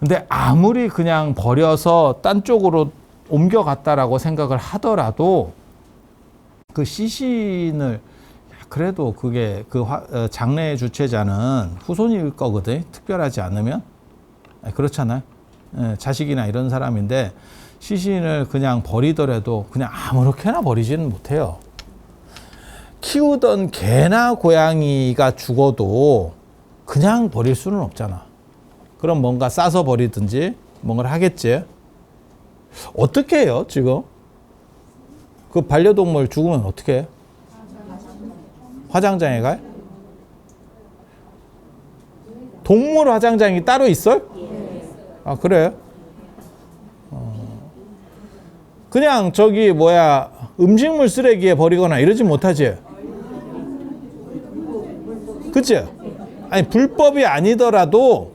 근데 아무리 그냥 버려서 딴 쪽으로 옮겨갔다라고 생각을 하더라도 그 시신을 그래도 그게 그 장례의 주체자는 후손일 거거든. 특별하지 않으면. 그렇잖아요. 자식이나 이런 사람인데 시신을 그냥 버리더라도 그냥 아무렇게나 버리지는 못해요. 키우던 개나 고양이가 죽어도 그냥 버릴 수는 없잖아. 그럼 뭔가 싸서 버리든지 뭔가를 하겠지. 어떻게 해요, 지금? 그 반려동물 죽으면 어떻게 해? 화장장에 가요? 동물 화장장이 따로 있어요? 아, 그래요? 그냥 저기 뭐야 음식물 쓰레기에 버리거나 이러지 못하지? 그치? 아니 불법이 아니더라도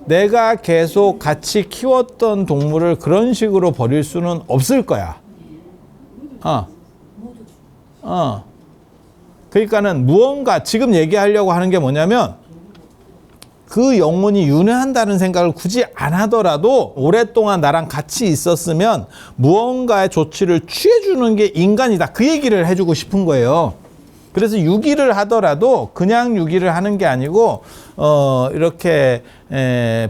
내가 계속 같이 키웠던 동물을 그런 식으로 버릴 수는 없을 거야. 그러니까는 무언가 지금 얘기하려고 하는 게 뭐냐면 그 영혼이 윤회한다는 생각을 굳이 안 하더라도 오랫동안 나랑 같이 있었으면 무언가의 조치를 취해주는 게 인간이다. 그 얘기를 해주고 싶은 거예요. 그래서 유기를 하더라도 그냥 유기를 하는 게 아니고 이렇게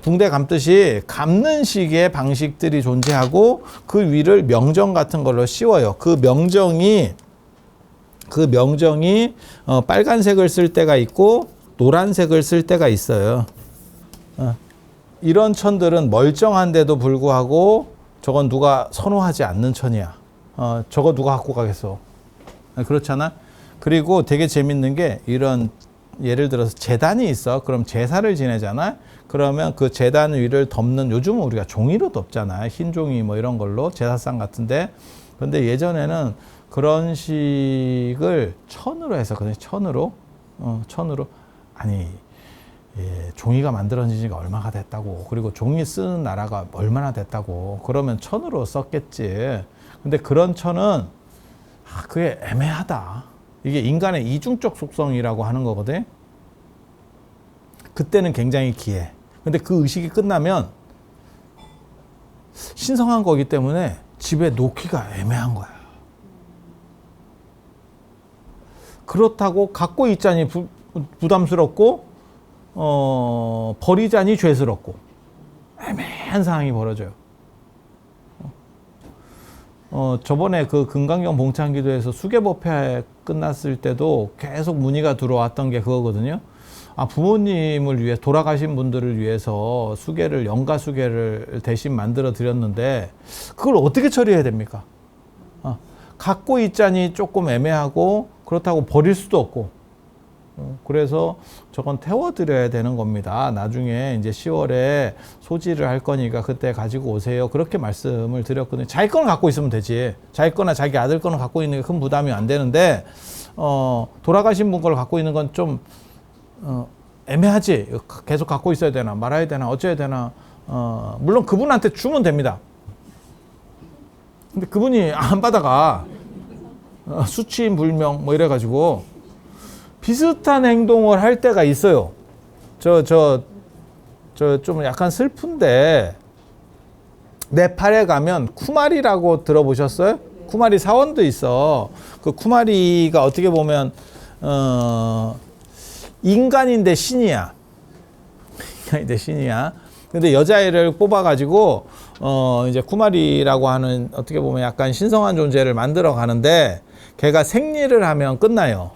붕대 감듯이 감는 식의 방식들이 존재하고 그 위를 명정 같은 걸로 씌워요. 그 명정이 빨간색을 쓸 때가 있고 노란색을 쓸 때가 있어요. 이런 천들은 멀쩡한데도 불구하고 저건 누가 선호하지 않는 천이야. 저거 누가 갖고 가겠어. 그렇잖아. 그리고 되게 재밌는 게 이런 예를 들어서 제단이 있어. 그럼 제사를 지내잖아. 그러면 그 제단 위를 덮는 요즘은 우리가 종이로 덮잖아. 흰 종이 뭐 이런 걸로 제사상 같은데. 근데 예전에는 그런 식을 천으로 해서 그냥 천으로 아니 종이가 만들어진 지가 얼마가 됐다고. 그리고 종이 쓰는 나라가 얼마나 됐다고. 그러면 천으로 썼겠지. 근데 그런 천은 그게 애매하다. 이게 인간의 이중적 속성이라고 하는 거거든. 그때는 굉장히 귀해. 근데 그 의식이 끝나면 신성한 거기 때문에 집에 놓기가 애매한 거야. 그렇다고 갖고 있자니 부담스럽고 버리자니 죄스럽고 애매한 상황이 벌어져요. 저번에 그 금강경 봉창기도에서 수계법회 끝났을 때도 계속 문의가 들어왔던 게 그거거든요. 부모님을 위해 돌아가신 분들을 위해서 수계를 영가 수계를 대신 만들어 드렸는데 그걸 어떻게 처리해야 됩니까? 갖고 있자니 조금 애매하고 그렇다고 버릴 수도 없고 그래서 저건 태워드려야 되는 겁니다. 나중에 이제 10월에 소지를 할 거니까 그때 가지고 오세요. 그렇게 말씀을 드렸거든요. 자기 거는 갖고 있으면 되지. 자기 거나 자기 아들 거는 갖고 있는 게 큰 부담이 안 되는데 돌아가신 분 걸 갖고 있는 건 좀 애매하지. 계속 갖고 있어야 되나 말아야 되나 어쩌야 되나. 물론 그분한테 주면 됩니다. 근데 그분이 안 받아가. 수치인 불명 뭐 이래가지고 비슷한 행동을 할 때가 있어요. 좀 약간 슬픈데 네팔에 가면 쿠마리라고 들어보셨어요? 쿠마리 사원도 있어. 그 쿠마리가 어떻게 보면 인간인데 신이야. 인간인데 신이야. 근데 여자애를 뽑아가지고 이제 쿠마리라고 하는 어떻게 보면 약간 신성한 존재를 만들어 가는데 걔가 생리를 하면 끝나요.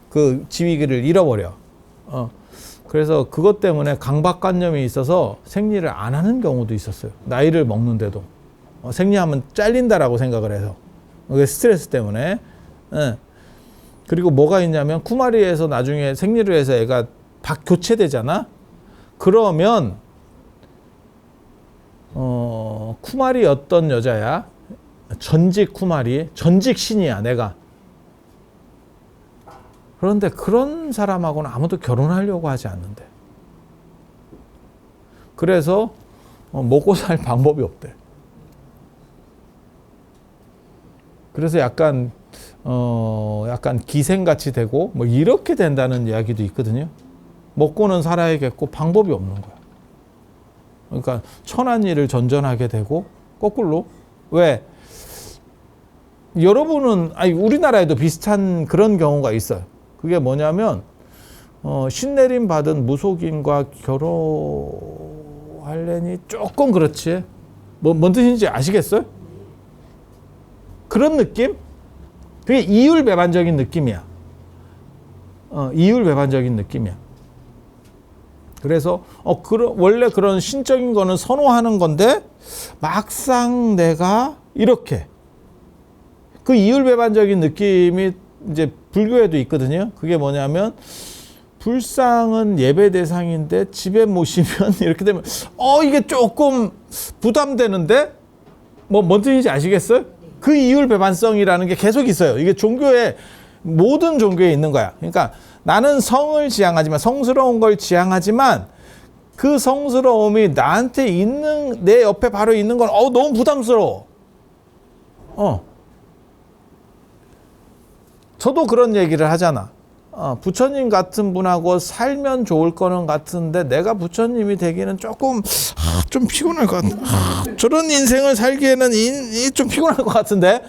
그 지위를 잃어버려. 그래서 그것 때문에 강박관념이 있어서 생리를 안 하는 경우도 있었어요. 나이를 먹는데도. 생리하면 잘린다라고 생각을 해서. 그게 스트레스 때문에. 그리고 뭐가 있냐면 쿠마리에서 나중에 생리를 해서 애가 교체되잖아. 그러면 쿠마리였던 여자야. 전직 쿠마리. 전직 신이야 내가. 그런데 그런 사람하고는 아무도 결혼하려고 하지 않는데. 그래서 먹고 살 방법이 없대. 그래서 약간 기생같이 되고 뭐 이렇게 된다는 이야기도 있거든요. 먹고는 살아야겠고 방법이 없는 그러니까 천한 일을 전전하게 되고 거꾸로. 왜? 여러분은 아니 우리나라에도 비슷한 그런 경우가 있어요. 그게 뭐냐면 신내림 받은 무속인과 결혼하려니 조금 그렇지. 뭔 뜻인지 아시겠어요? 그런 느낌? 그게 이율배반적인 느낌이야. 이율배반적인 느낌이야. 그래서 원래 그런 신적인 거는 선호하는 건데 막상 내가 이렇게 그 이율배반적인 느낌이 이제 불교에도 있거든요. 그게 뭐냐면 불상은 예배 대상인데 집에 모시면 이렇게 되면 이게 조금 부담되는데 뭔 뜻인지 아시겠어요? 그 이율배반성이라는 게 계속 있어요. 이게 종교에 모든 종교에 있는 거야. 그러니까 나는 성을 지향하지만 성스러운 걸 지향하지만 그 성스러움이 나한테 있는 내 옆에 바로 있는 건 너무 부담스러워. 저도 그런 얘기를 하잖아. 부처님 같은 분하고 살면 좋을 거는 같은데 내가 부처님이 되기는 조금 좀 피곤할 것 같아. 저런 인생을 살기에는 좀 피곤할 것 같은데.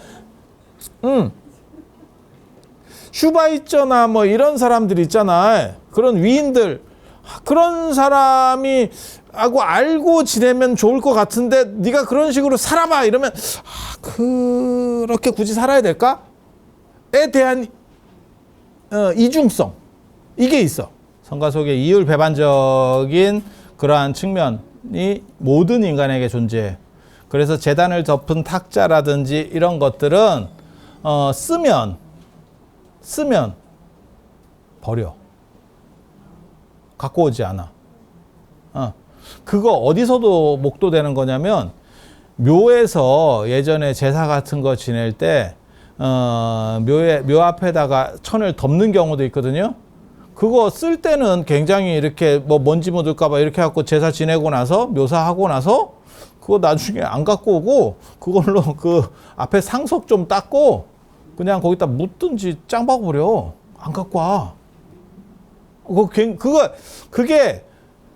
슈바이처나 뭐 이런 사람들 있잖아. 그런 위인들. 그런 사람이 하고 알고 지내면 좋을 것 같은데 네가 그런 식으로 살아봐 이러면 그렇게 굳이 살아야 될까? 에 대한 이중성 이게 있어. 성가 속에 이율배반적인 그러한 측면이 모든 인간에게 존재해. 그래서 재단을 덮은 탁자라든지 이런 것들은 쓰면 버려. 갖고 오지 않아. 그거 어디서도 목도되는 거냐면 묘에서 예전에 제사 같은 거 지낼 때 묘 앞에다가 천을 덮는 경우도 있거든요. 그거 쓸 때는 굉장히 이렇게 먼지 묻을까봐 이렇게 해갖고 제사 지내고 나서 묘사하고 나서 그거 나중에 안 갖고 오고 그걸로 그 앞에 상석 좀 닦고 그냥 거기다 묻든지 짱 박아버려. 안 갖고 와. 그게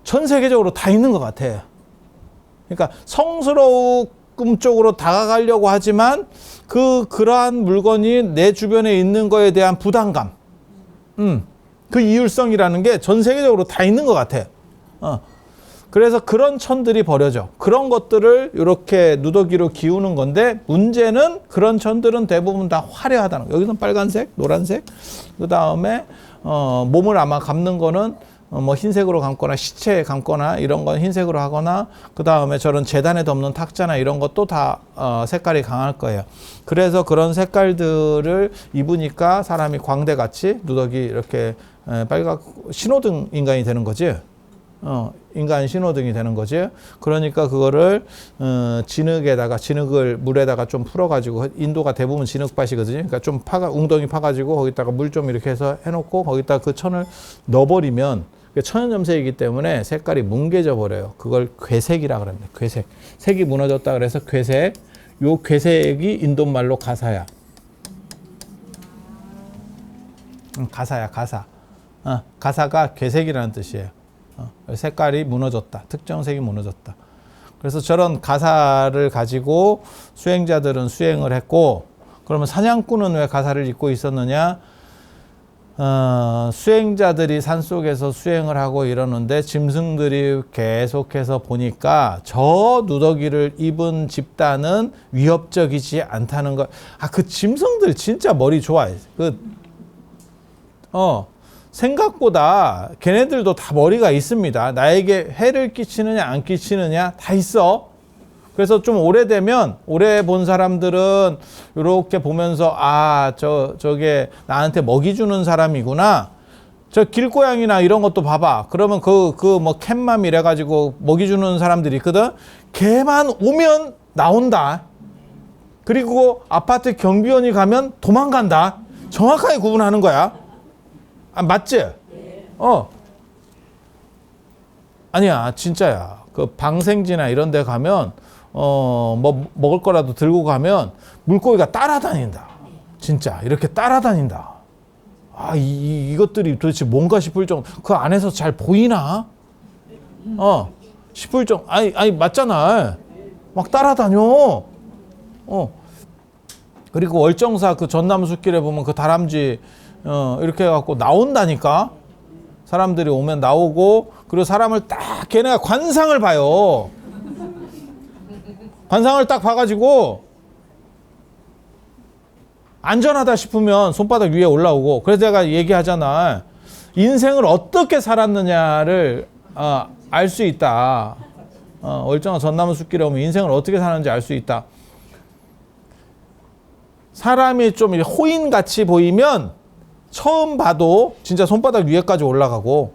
전 세계적으로 다 있는 것 같아. 그러니까 성스러움 쪽으로 다가가려고 하지만 그러한 물건이 내 주변에 있는 거에 대한 부담감, 그 이율성이라는 게 전 세계적으로 다 있는 것 같아. 그래서 그런 천들이 버려져. 그런 것들을 이렇게 누더기로 기우는 건데 문제는 그런 천들은 대부분 다 화려하다는 거. 여기서는 빨간색, 노란색, 그 다음에 몸을 아마 감는 거는 흰색으로 감거나 시체에 감거나 이런 건 흰색으로 하거나 그 다음에 저런 재단에 덮는 탁자나 이런 것도 다 색깔이 강할 거예요. 그래서 그런 색깔들을 입으니까 사람이 광대같이 누더기 이렇게 빨갛 신호등 인간이 되는 거지. 인간 신호등이 되는 거지. 그러니까 그거를 진흙을 물에다가 좀 풀어가지고 인도가 대부분 진흙밭이거든요. 그러니까 좀 웅덩이 파가지고 거기다가 물 좀 이렇게 해서 해놓고 거기다 그 천을 넣어버리면 천연염색이기 때문에 색깔이 뭉개져 버려요. 그걸 괴색이라 그럽니다. 괴색. 색이 무너졌다 그래서 괴색. 요 괴색이 인도말로 가사야. 가사야, 가사. 가사가 괴색이라는 뜻이에요. 색깔이 무너졌다. 특정 색이 무너졌다. 그래서 저런 가사를 가지고 수행자들은 수행을 했고, 그러면 사냥꾼은 왜 가사를 입고 있었느냐? 수행자들이 산속에서 수행을 하고 이러는데 짐승들이 계속해서 보니까 저 누더기를 입은 집단은 위협적이지 않다는 것. 그 짐승들 진짜 머리 좋아해. 생각보다 걔네들도 다 머리가 있습니다. 나에게 해를 끼치느냐 안 끼치느냐 다 있어. 그래서 좀 오래되면 오래 본 사람들은 이렇게 보면서 저게 나한테 먹이 주는 사람이구나. 저 길고양이나 이런 것도 봐봐. 그러면 뭐 캣맘 이래가지고 먹이 주는 사람들이 있거든. 걔만 오면 나온다. 그리고 아파트 경비원이 가면 도망간다. 정확하게 구분하는 거야. 맞지? 아니야, 진짜야. 그 방생지나 이런 데 가면, 뭐 먹을 거라도 들고 가면 물고기가 따라다닌다. 진짜. 이렇게 따라다닌다. 이것들이 도대체 뭔가 싶을 정도. 그 안에서 잘 보이나? 10불 아니 맞잖아. 막 따라다녀. 그리고 월정사 그 전남 숲길에 보면 그 다람쥐 이렇게 해갖고 나온다니까. 사람들이 오면 나오고, 그리고 사람을 딱 걔네가 관상을 봐요. 관상을 딱 봐가지고 안전하다 싶으면 손바닥 위에 올라오고. 그래서 내가 얘기하잖아. 인생을 어떻게 살았느냐를 알 수 있다. 월정사 전나무 숲길에 오면 인생을 어떻게 사는지 알 수 있다. 사람이 좀 호인같이 보이면 처음 봐도 진짜 손바닥 위에까지 올라가고,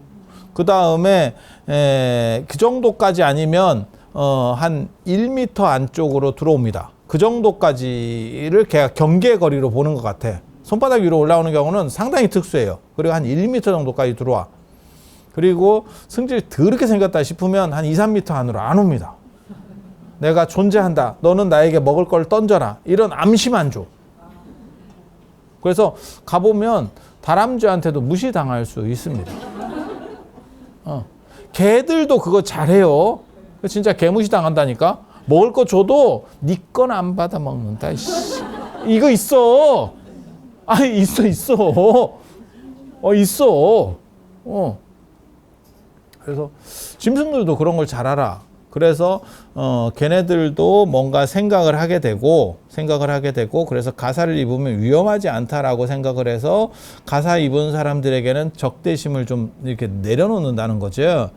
그 다음에 그 정도까지 아니면 한 1m 안쪽으로 들어옵니다. 그 정도까지를 걔가 경계거리로 보는 것 같아. 손바닥 위로 올라오는 경우는 상당히 특수해요. 그리고 한 1m 정도까지 들어와. 그리고 승질이 더럽게 생겼다 싶으면 한 2, 3m 안으로 안 옵니다. 내가 존재한다. 너는 나에게 먹을 걸 던져라. 이런 암심 안 줘. 그래서 가보면 다람쥐한테도 무시당할 수 있습니다. 개들도 그거 잘해요. 진짜 개무시 당한다니까. 먹을 거 줘도 네 건 안 받아 먹는다. 이거 있어. 아니 있어. 있어. 그래서 짐승들도 그런 걸 잘 알아. 그래서 걔네들도 뭔가 생각을 하게 되고 그래서 가사를 입으면 위험하지 않다라고 생각을 해서 가사 입은 사람들에게는 적대심을 좀 이렇게 내려놓는다는 거죠.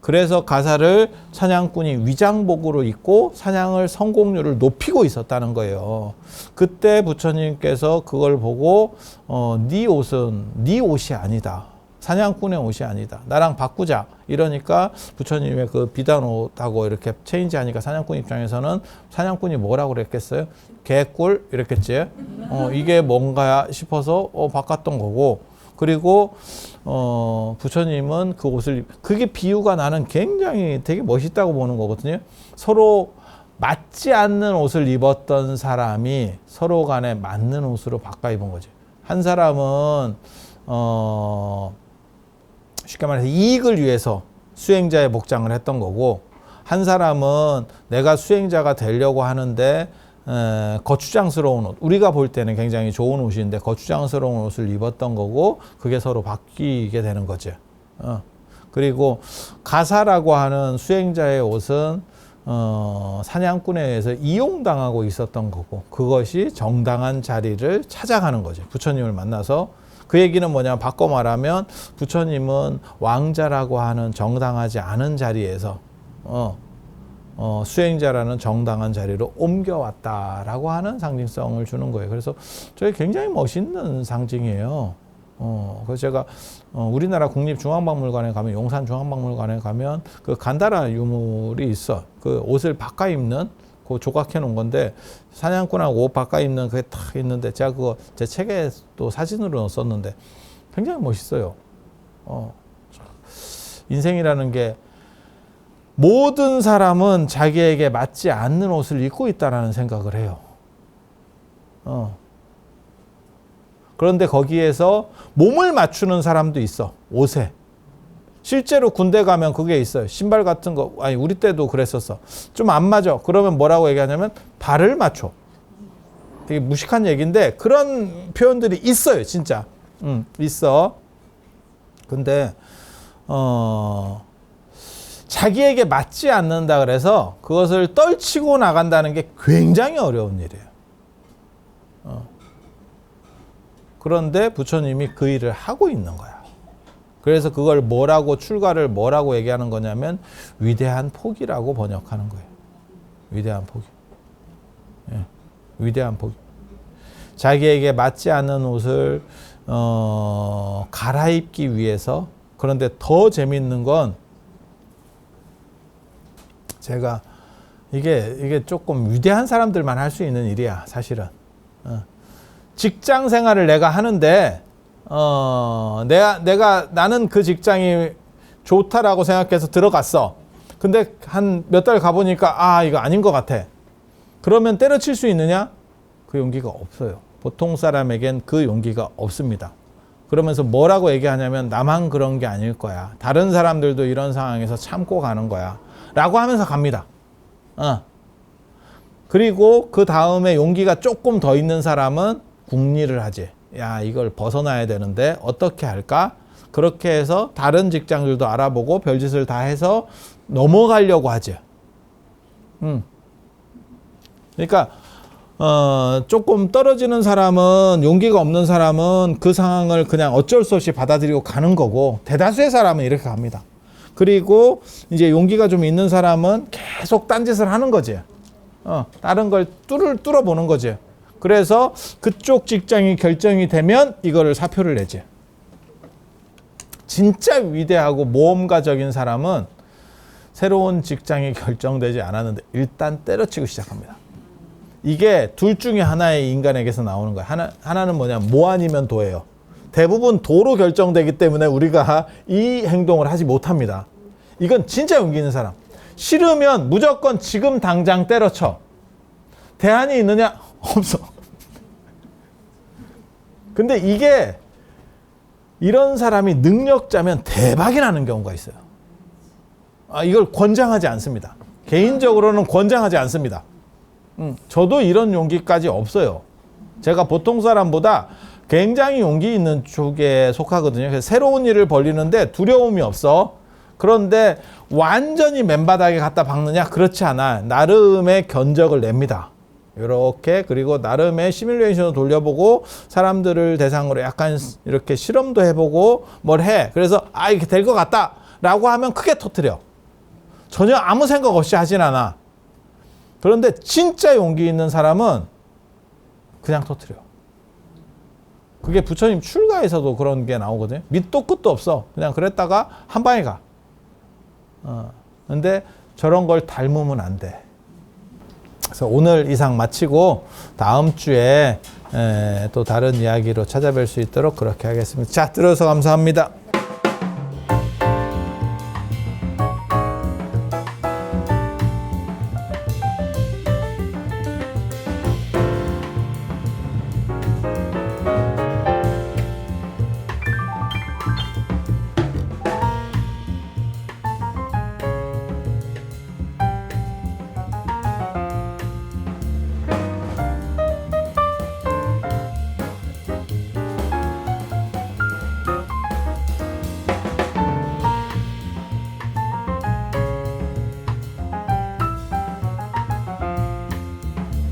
그래서 가사를 사냥꾼이 위장복으로 입고 사냥을 성공률을 높이고 있었다는 거예요. 그때 부처님께서 그걸 보고 네 옷은 네 옷이 아니다. 사냥꾼의 옷이 아니다. 나랑 바꾸자. 이러니까 부처님의 그 비단 옷하고 이렇게 체인지하니까 사냥꾼 입장에서는 사냥꾼이 뭐라고 그랬겠어요? 개꿀 이랬겠지. 이게 뭔가 싶어서 바꿨던 거고. 그리고 부처님은 그 옷을, 그게 비유가 나는 굉장히 되게 멋있다고 보는 거거든요. 서로 맞지 않는 옷을 입었던 사람이 서로 간에 맞는 옷으로 바꿔 입은 거지. 한 사람은 쉽게 말해서 이익을 위해서 수행자의 복장을 했던 거고, 한 사람은 내가 수행자가 되려고 하는데 거추장스러운 옷, 우리가 볼 때는 굉장히 좋은 옷인데 거추장스러운 옷을 입었던 거고, 그게 서로 바뀌게 되는 거죠. 그리고 가사라고 하는 수행자의 옷은 사냥꾼에 의해서 이용당하고 있었던 거고, 그것이 정당한 자리를 찾아가는 거죠. 부처님을 만나서. 그 얘기는 뭐냐면 바꿔 말하면 부처님은 왕자라고 하는 정당하지 않은 자리에서 수행자라는 정당한 자리로 옮겨왔다라고 하는 상징성을 주는 거예요. 그래서 저게 굉장히 멋있는 상징이에요. 그래서 제가 우리나라 국립중앙박물관에 가면, 용산중앙박물관에 가면 그 간다라 유물이 있어. 그 옷을 바꿔 입는 그 조각해 놓은 건데, 사냥꾼하고 옷 바꿔 입는 그게 딱 있는데, 제가 그거 제 책에 또 사진으로 넣었었는데 굉장히 멋있어요. 인생이라는 게 모든 사람은 자기에게 맞지 않는 옷을 입고 있다라는 생각을 해요. 그런데 거기에서 몸을 맞추는 사람도 있어. 옷에. 실제로 군대 가면 그게 있어요. 신발 같은 거, 아니 우리 때도 그랬었어. 좀 안 맞아. 그러면 뭐라고 얘기하냐면 발을 맞춰. 되게 무식한 얘기인데 그런 표현들이 있어요. 진짜. 있어. 근데 자기에게 맞지 않는다 그래서 그것을 떨치고 나간다는 게 굉장히 어려운 일이에요. 그런데 부처님이 그 일을 하고 있는 거야. 그래서 그걸 출가를 뭐라고 얘기하는 거냐면 위대한 포기라고 번역하는 거예요. 위대한 포기. 예, 위대한 포기. 자기에게 맞지 않는 옷을 갈아입기 위해서. 그런데 더 재밌는 건, 제가 이게 조금 위대한 사람들만 할 수 있는 일이야, 사실은. 직장 생활을 내가 하는데 나는 그 직장이 좋다라고 생각해서 들어갔어. 근데 한 몇 달 가보니까 이거 아닌 것 같아. 그러면 때려칠 수 있느냐? 그 용기가 없어요. 보통 사람에겐 그 용기가 없습니다. 그러면서 뭐라고 얘기하냐면 나만 그런 게 아닐 거야. 다른 사람들도 이런 상황에서 참고 가는 거야. 라고 하면서 갑니다. 그리고 그 다음에 용기가 조금 더 있는 사람은 궁리를 하지. 야, 이걸 벗어나야 되는데 어떻게 할까? 그렇게 해서 다른 직장들도 알아보고 별짓을 다 해서 넘어가려고 하지. 그러니까 조금 떨어지는 사람은, 용기가 없는 사람은 그 상황을 그냥 어쩔 수 없이 받아들이고 가는 거고, 대다수의 사람은 이렇게 갑니다. 그리고 이제 용기가 좀 있는 사람은 계속 딴짓을 하는 거지. 다른 걸 뚫어보는 거지. 그래서 그쪽 직장이 결정이 되면 이거를 사표를 내지. 진짜 위대하고 모험가적인 사람은 새로운 직장이 결정되지 않았는데 일단 때려치고 시작합니다. 이게 둘 중에 하나의 인간에게서 나오는 거야. 하나는 뭐냐면 뭐 아니면 도예요. 대부분 도로 결정되기 때문에 우리가 이 행동을 하지 못합니다. 이건 진짜 용기 있는 사람. 싫으면 무조건 지금 당장 때려쳐. 대안이 있느냐? 없어. 근데 이게 이런 사람이 능력자면 대박이 나는 경우가 있어요. 이걸 권장하지 않습니다. 개인적으로는 권장하지 않습니다. 저도 이런 용기까지 없어요. 제가 보통 사람보다 굉장히 용기 있는 쪽에 속하거든요. 그래서 새로운 일을 벌리는데 두려움이 없어. 그런데 완전히 맨바닥에 갖다 박느냐? 그렇지 않아. 나름의 견적을 냅니다. 이렇게. 그리고 나름의 시뮬레이션을 돌려보고 사람들을 대상으로 약간 이렇게 실험도 해보고 뭘 해. 그래서 이렇게 될 것 같다 라고 하면 크게 터뜨려. 전혀 아무 생각 없이 하진 않아. 그런데 진짜 용기 있는 사람은 그냥 터뜨려. 그게 부처님 출가에서도 그런 게 나오거든요. 밑도 끝도 없어. 그냥 그랬다가 한 방에 가. 근데 저런 걸 닮으면 안 돼. 그래서 오늘 이상 마치고 다음 주에 또 다른 이야기로 찾아뵐 수 있도록 그렇게 하겠습니다. 자, 들어서 감사합니다.